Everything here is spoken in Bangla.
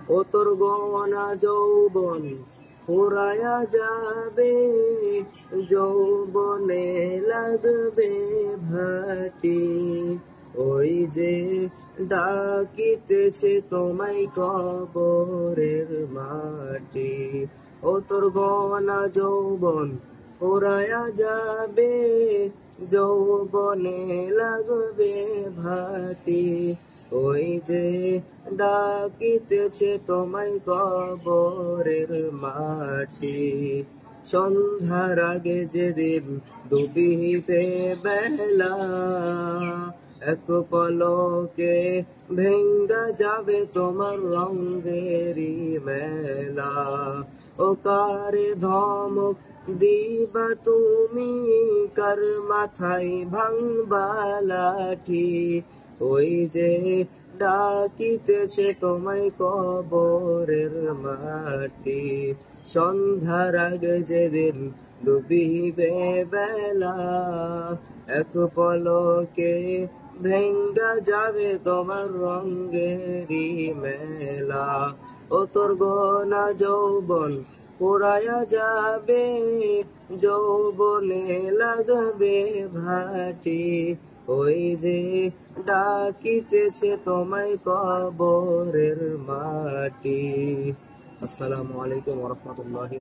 ও তোর গহনা যৌবন ফুরায়া যাবে, যৌবনে লাগবে ভাটি। ওই যে ডাকিতেছে তোমায় কবরের মাটি। ও তোর গহনা যৌবন ফুরায়া যাবে, যৌবনে লাগবে ভাটি। ওই যে ডাকিতেছে তোমায় কবরের মাটি। সন্ধ্যার আগে যেদিন ডুবিবে বেলা, এক পলকে ভেঙ্গা যাবে তোমার রঙেরই মেলা। ও কারে ধমক দিবা তুমি, কার মাথায় ভাঙবা লাঠি। ওই যে ডাকিতেছে তোমায় কবরের মাটি। সন্ধ্যার আগে যেদিন ডুবিবে বেলা, এক পলকে ভেঙ্গা যাবে তোমার রঙেরই মেলা। ও তোর গহনা যৌবন পোড়ায়া যাবে, যৌবনে লাগবে ভাটি। ওই যে ডাকিতেছে তোমায় কবরের মাটি। আসসালামু আলাইকুম ওয়া রাহমাতুল্লাহি।